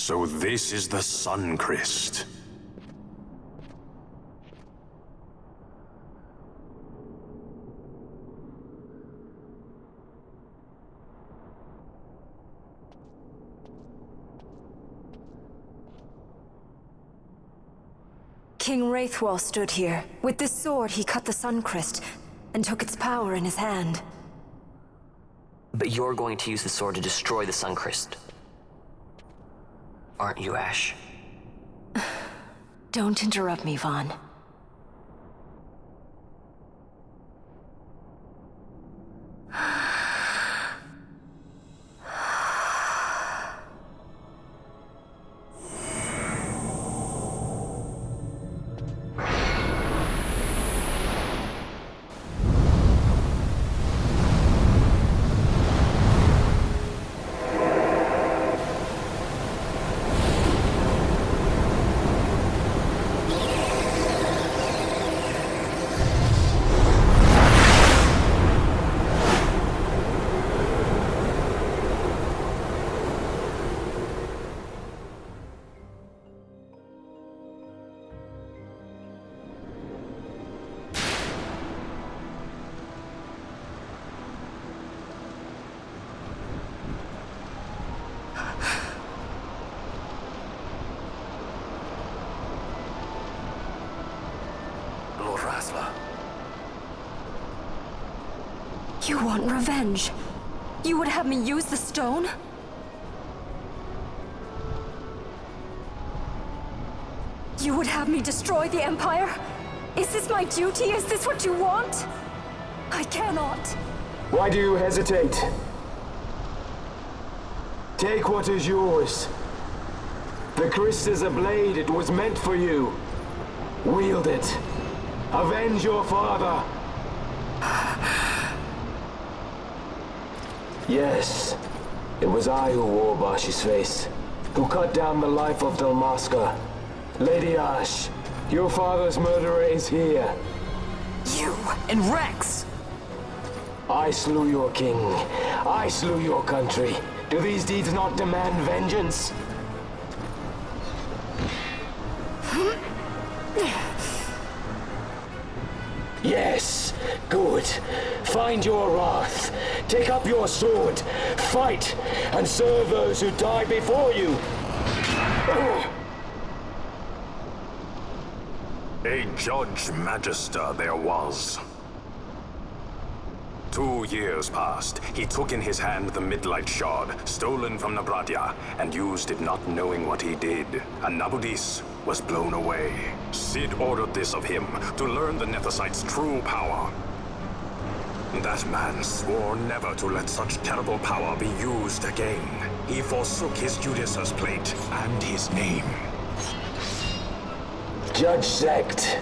So this is the Sun Crest. King Wraithwall stood here. With this sword, he cut the Sun Crest and took its power in his hand. But you're going to use the sword to destroy the Sun Crest. Aren't you, Ash? Don't interrupt me, Vaughn. You want revenge? You would have me use the stone? You would have me destroy the Empire? Is this my duty? Is this what you want? I cannot. Why do you hesitate? Take what is yours. The Crest is a blade. It was meant for you. Wield it. Avenge your father. Yes, it was I who wore Bashi's face, who cut down the life of Dalmasca. Lady Ash, your father's murderer is here. You and Rex! I slew your king. I slew your country. Do these deeds not demand vengeance? Yes, good. Find your wrath. Take up your sword. Fight, and serve those who died before you. A Judge Magister there was. 2 years passed. He took in his hand the Midlight Shard, stolen from Nabradia, and used it not knowing what he did. And Nabudis was blown away. Sid ordered this of him, to learn the Nethicite's true power. That man swore never to let such terrible power be used again. He forsook his Judaser's plate and his name. Judge Sect.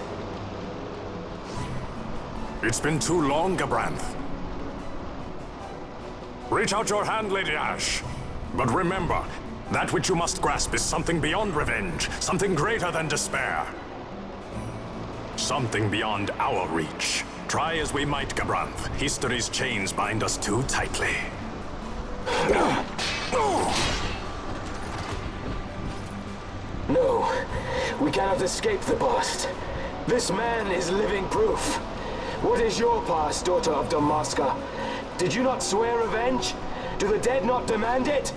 It's been too long, Gabranth. Reach out your hand, Lady Ash. But remember, that which you must grasp is something beyond revenge, something greater than despair. Something beyond our reach. Try as we might, Gabranth, history's chains bind us too tightly. No, we cannot escape the past. This man is living proof. What is your past, daughter of Dalmasca? Did you not swear revenge? Do the dead not demand it?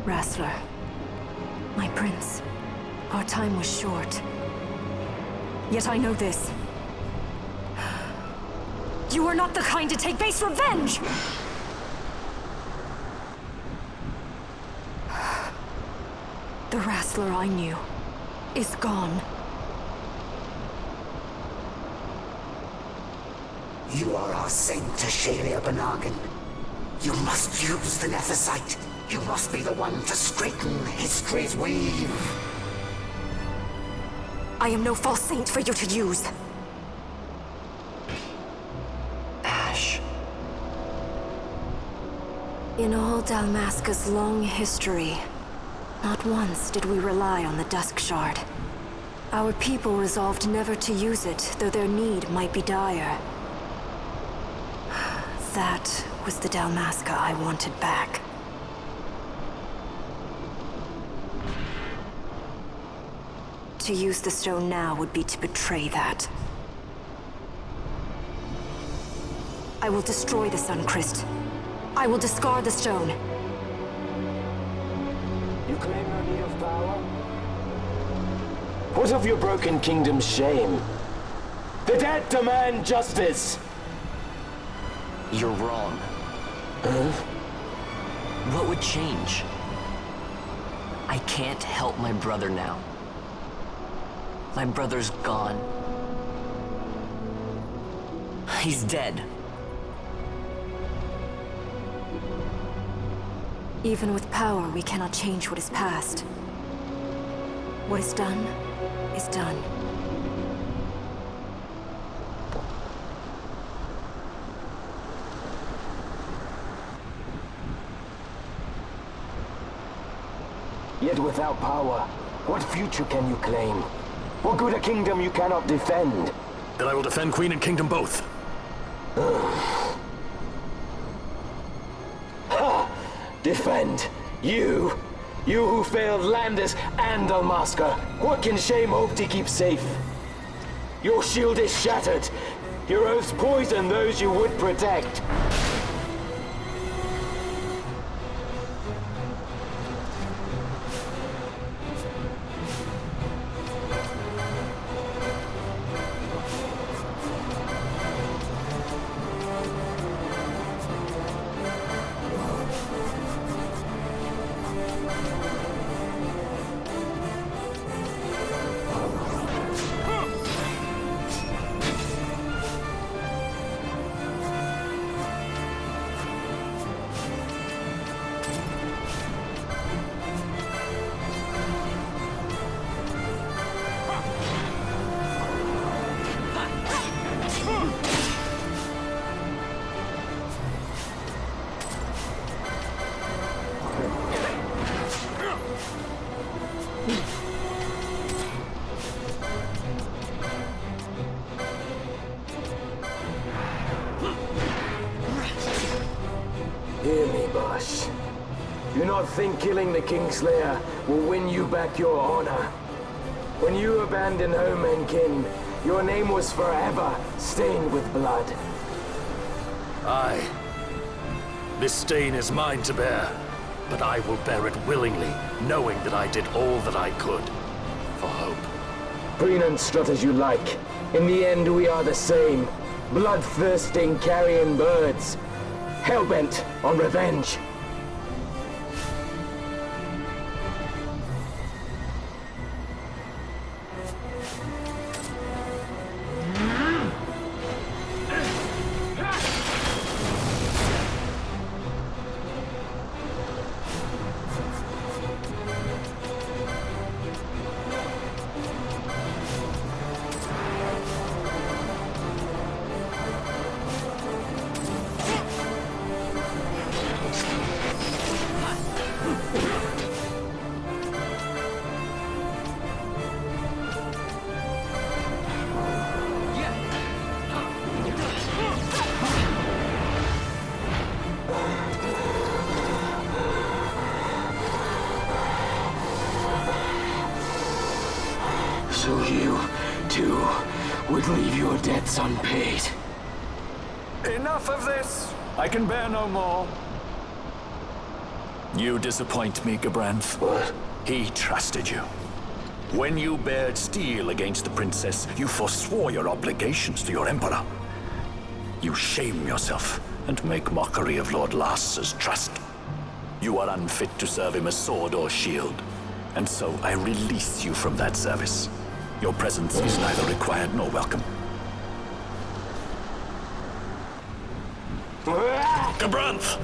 Rassler, my prince, our time was short. Yet I know this. You are not the kind to take base revenge! The Rassler I knew is gone. You are our saint, Tashalia Banagin. You must use the Nephesite. You must be the one to straighten history's weave. I am no false saint for you to use. Ash. In all Dalmasca's long history, not once did we rely on the Dusk Shard. Our people resolved never to use it, though their need might be dire. That was the Dalmasca I wanted back. To use the stone now would be to betray that. I will destroy the Suncrest. I will discard the stone. You claim no need of power? What of your broken kingdom's shame? The dead demand justice! You're wrong. Huh? What would change? I can't help my brother now. My brother's gone. He's dead. Even with power, we cannot change what is past. What is done, is done. Yet without power, what future can you claim? What good a kingdom you cannot defend? Then I will defend Queen and Kingdom both. Defend? You? You who failed Landis and Dalmasca. What can shame hope to keep safe? Your shield is shattered. Your oaths poison those you would protect. Hear me, Bosch. Do not think killing the Kingslayer will win you back your honor. When you abandoned home and kin, your name was forever stained with blood. Aye. This stain is mine to bear, but I will bear it willingly, knowing that I did all that I could for hope. Preen and strut as you like. In the end, we are the same. Bloodthirsting carrion birds. Hellbent on revenge. So you, too, would leave your debts unpaid. Enough of this! I can bear no more. You disappoint me, Gabranth. What? He trusted you. When you bared steel against the princess, you forswore your obligations to your emperor. You shame yourself and make mockery of Lord Lars's trust. You are unfit to serve him as sword or shield, and so I release you from that service. Your presence is neither required nor welcome. Gabranth!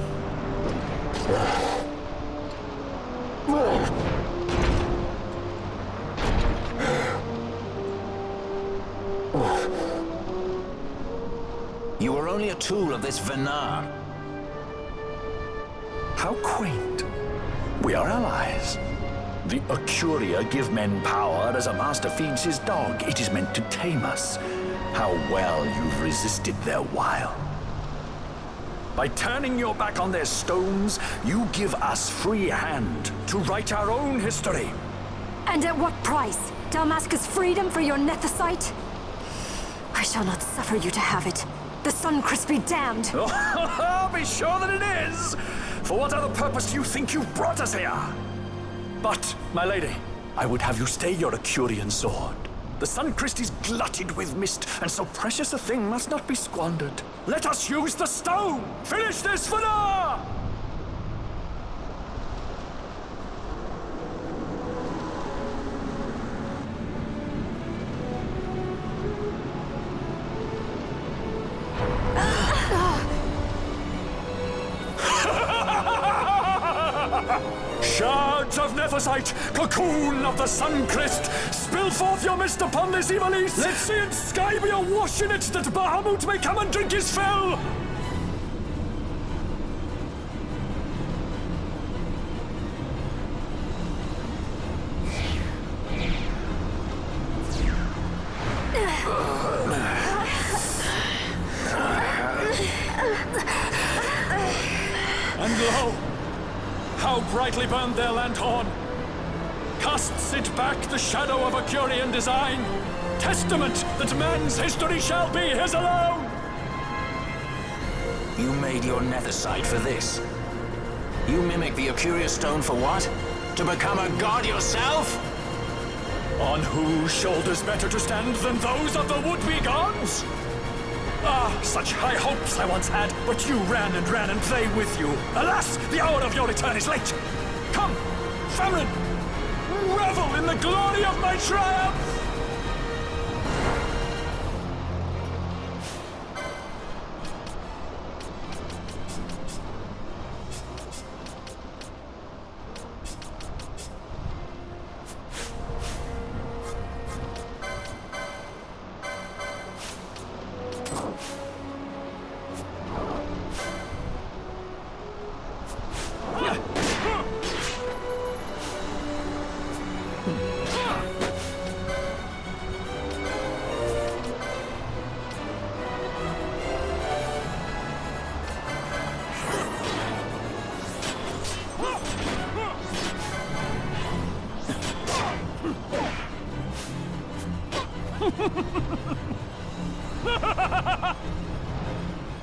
You were only a tool of this Venar. How quaint. We are allies. The Ocuria give men power as a master feeds his dog. It is meant to tame us. How well you've resisted their wile. By turning your back on their stones, you give us free hand to write our own history. And at what price? Dalmasca's freedom for your nethicite? I shall not suffer you to have it. The Sunchrist be damned! Oh, be sure that it is! For what other purpose do you think you've brought us here? But, my lady, I would have you stay your Acurian sword. The Sunchrist is glutted with mist, and so precious a thing must not be squandered. Let us use the stone! Finish this for now! Shards of Nethicite, cocoon of the Sunchrist, spill forth your mist upon this evil east. Let sea and sky be awash in it, that Bahamut may come and drink his fill. And lo, how brightly burned their lanthorn! Casts it back the shadow of a Curian design, testament that man's history shall be his alone! You made your Nethicite for this. You mimic the Ocuria stone for what? To become a god yourself? On whose shoulders better to stand than those of the would-be gods? Ah, such high hopes I once had, but you ran and they with you. Alas, the hour of your return is late. Come, famine, revel in the glory of my triumph!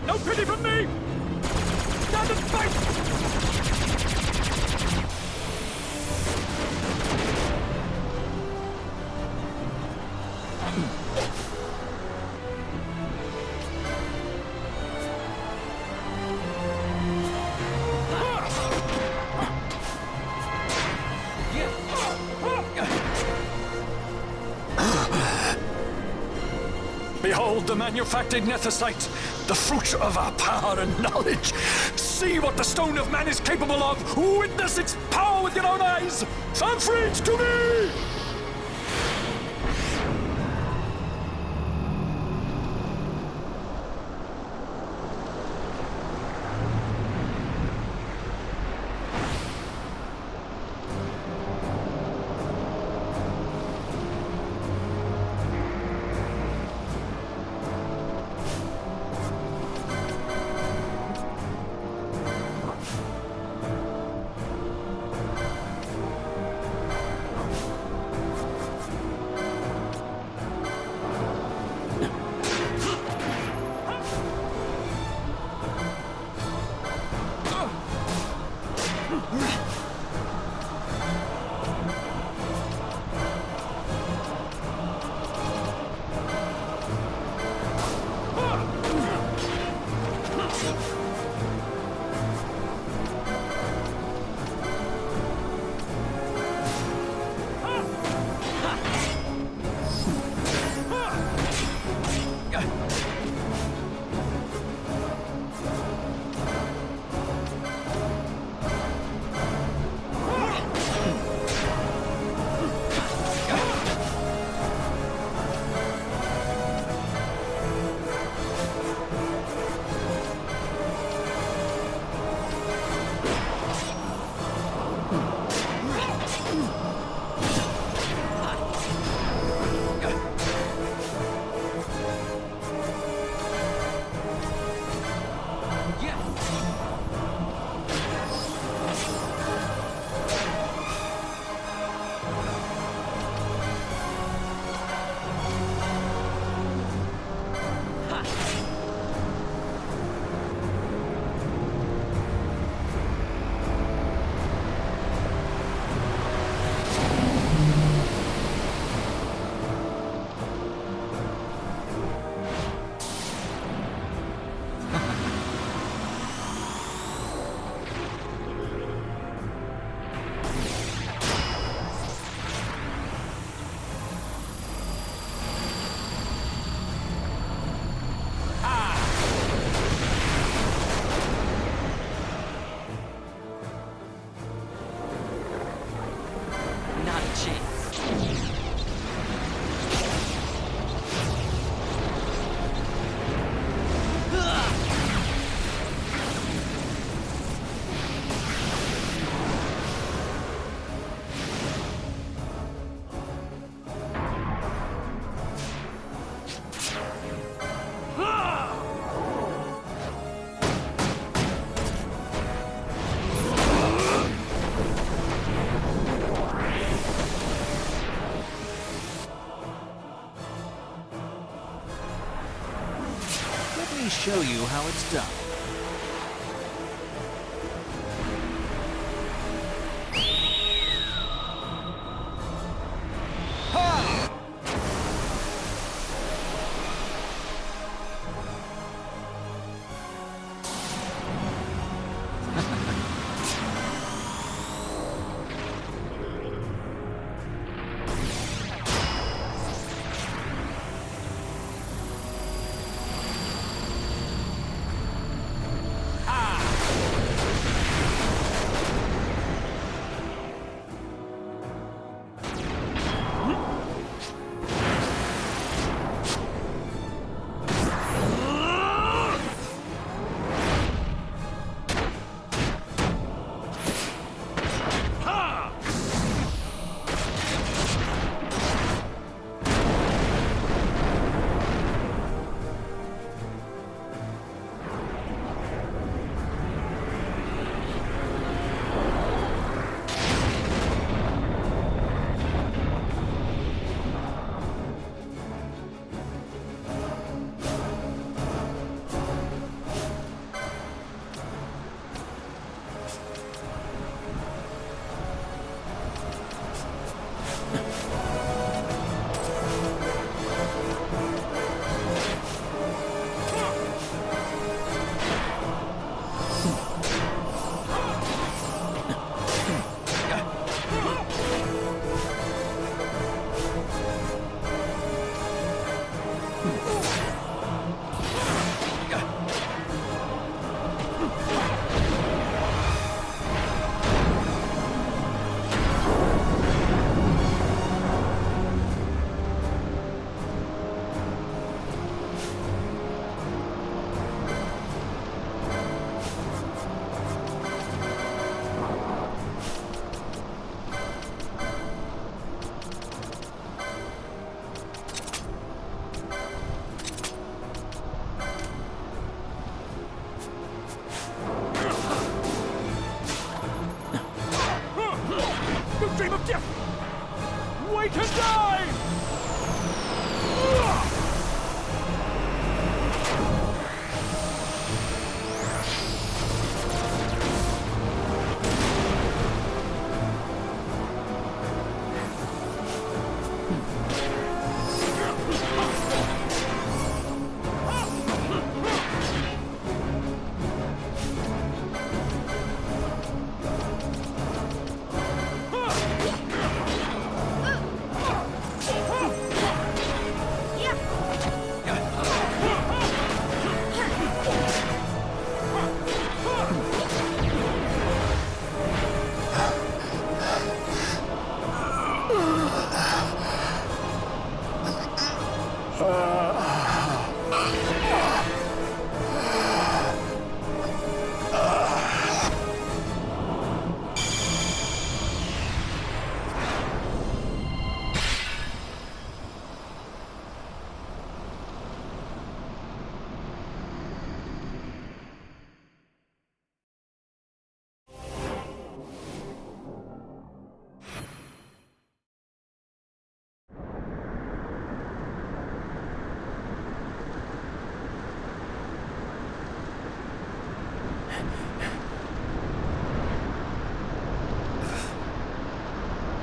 No pity from me! Stand and fight! Behold the manufactured Nethicite, the fruit of our power and knowledge. See what the stone of man is capable of. Witness its power with your own eyes. Sanfrit, to me! me show you how it's done.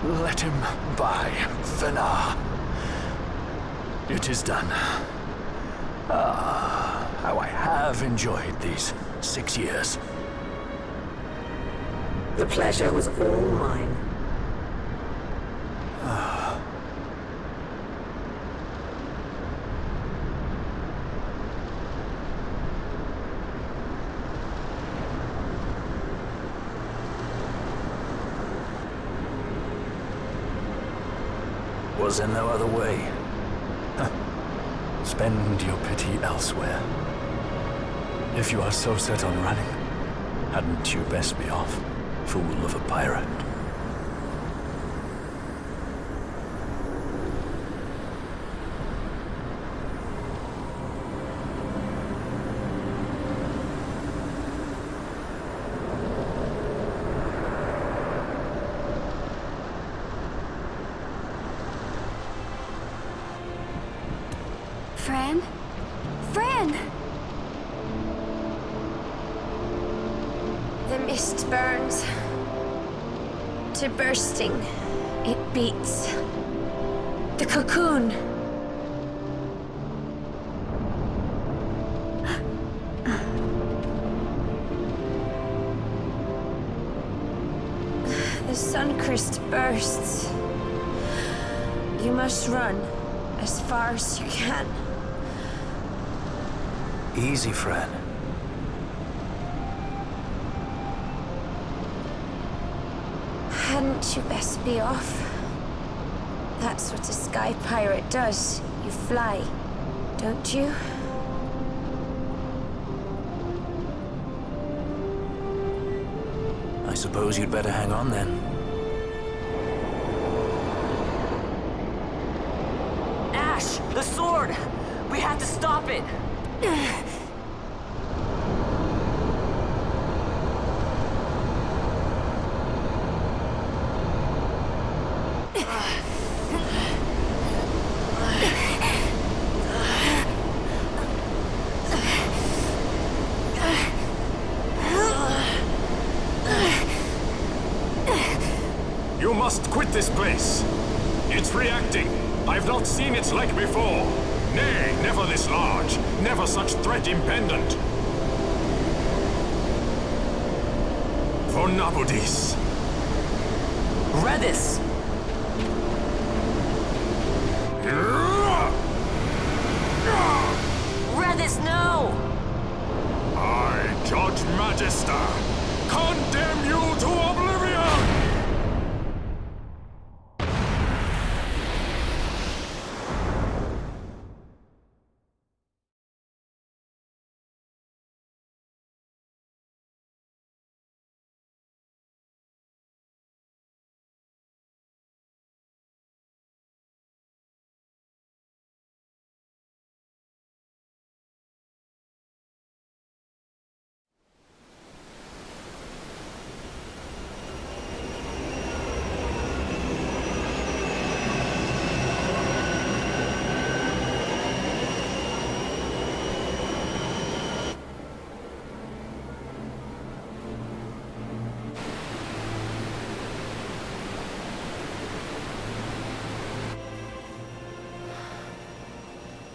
Let him by, Fenar. It is done. Ah, how I have enjoyed these 6 years. The pleasure was all mine. Was there no other way? Spend your pity elsewhere. If you are so set on running, hadn't you best be off, fool of a pirate? Fran? Fran! mist burns to bursting. It beats. The cocoon. The Suncrist bursts. You must run as far as you can. Easy, friend. Hadn't you best be off? That's what a sky pirate does. You fly, don't you? I suppose you'd better hang on then. Ash! The sword! We have to stop it! You must quit this place. It's reacting. I've not seen its like before. Nay, never this large. Never such threat impendent. For Nabudis. Redis! Redis, no! I, Judge Magister, condemn you to oblivion!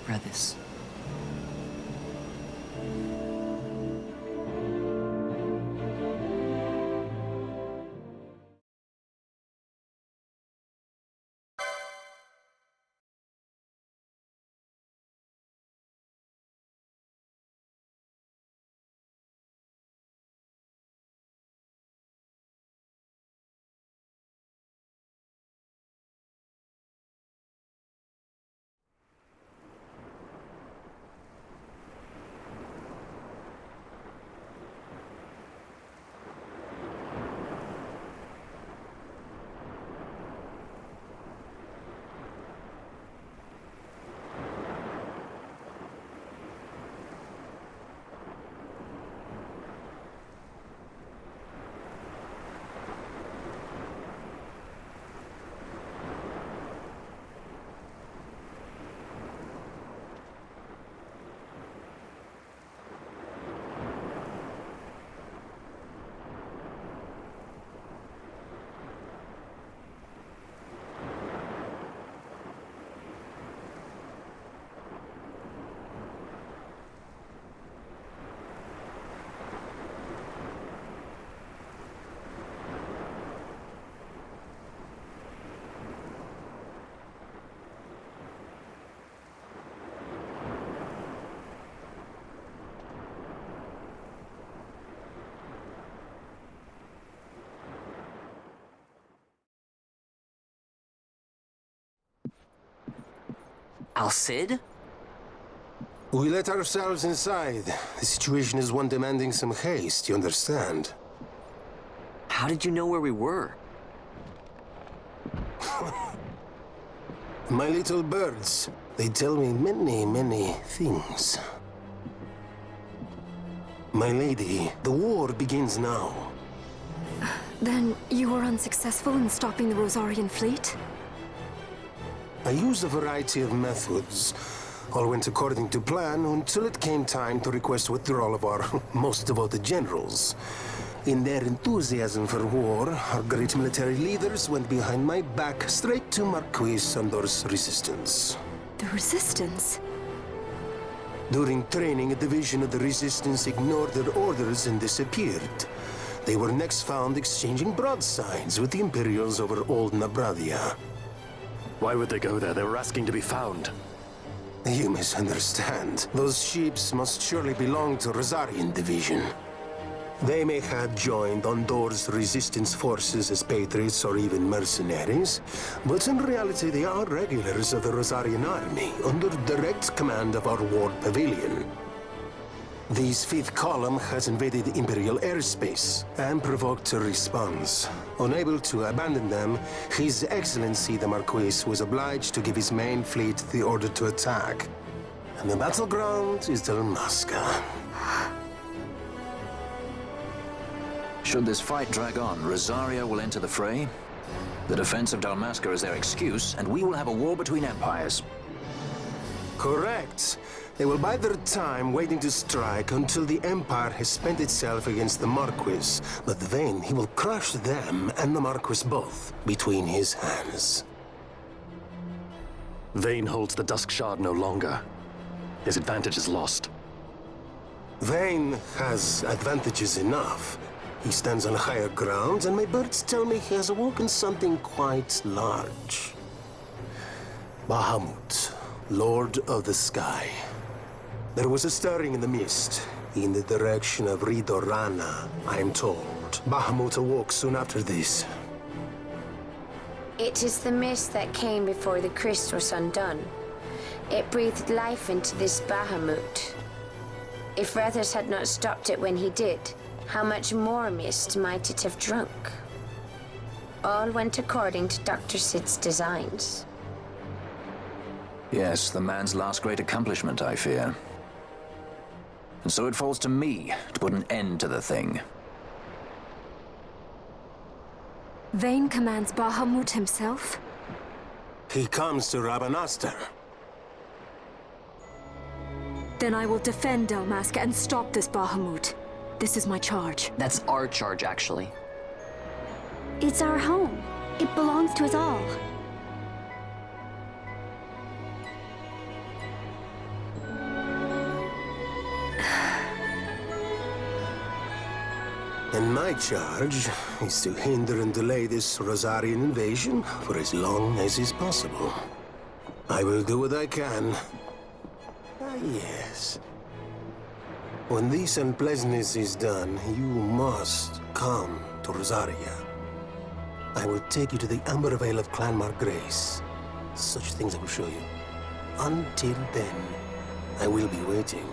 Redis. Al-Cid? We let ourselves inside. The situation is one demanding some haste, you understand? How did you know where we were? My little birds, they tell me many, many things. My lady, the war begins now. Then you were unsuccessful in stopping the Rosarian fleet? I used a variety of methods. All went according to plan until it came time to request withdrawal of our most devoted generals. In their enthusiasm for war, our great military leaders went behind my back straight to Marquis Sandor's resistance. The Resistance? During training, a division of the Resistance ignored their orders and disappeared. They were next found exchanging broadsides with the Imperials over Old Nabradia. Why would they go there? They were asking to be found. You misunderstand. Those ships must surely belong to Rosarian Division. They may have joined Ondor's resistance forces as patriots or even mercenaries, but in reality they are regulars of the Rosarian army, under direct command of our war pavilion. This fifth column has invaded Imperial airspace and provoked a response. Unable to abandon them, His Excellency the Marquis was obliged to give his main fleet the order to attack. And the battleground is Dalmasca. Should this fight drag on, Rosaria will enter the fray. The defense of Dalmasca is their excuse, and we will have a war between empires. Correct. They will bide their time waiting to strike until the Empire has spent itself against the Marquis. But then he will crush them and the Marquis both between his hands. Vayne holds the Dusk Shard no longer. His advantage is lost. Vayne has advantages enough. He stands on higher ground, and my birds tell me he has awoken something quite large. Bahamut, Lord of the Sky. There was a stirring in the mist, in the direction of Ridorana, I am told. Bahamut awoke soon after this. It is the mist that came before the Christ was undone. It breathed life into this Bahamut. If Rethus had not stopped it when he did, how much more mist might it have drunk? All went according to Dr. Sid's designs. Yes, the man's last great accomplishment, I fear. And so it falls to me to put an end to the thing. Vayne commands Bahamut himself? He comes to Rabanastre. Then I will defend Dalmasca and stop this Bahamut. This is my charge. That's our charge, actually. It's our home. It belongs to us all. And my charge is to hinder and delay this Rosarian invasion for as long as is possible. I will do what I can. Ah, yes. When this unpleasantness is done, you must come to Rosaria. I will take you to the Amber Vale of Clan Margrace. Such things I will show you. Until then, I will be waiting.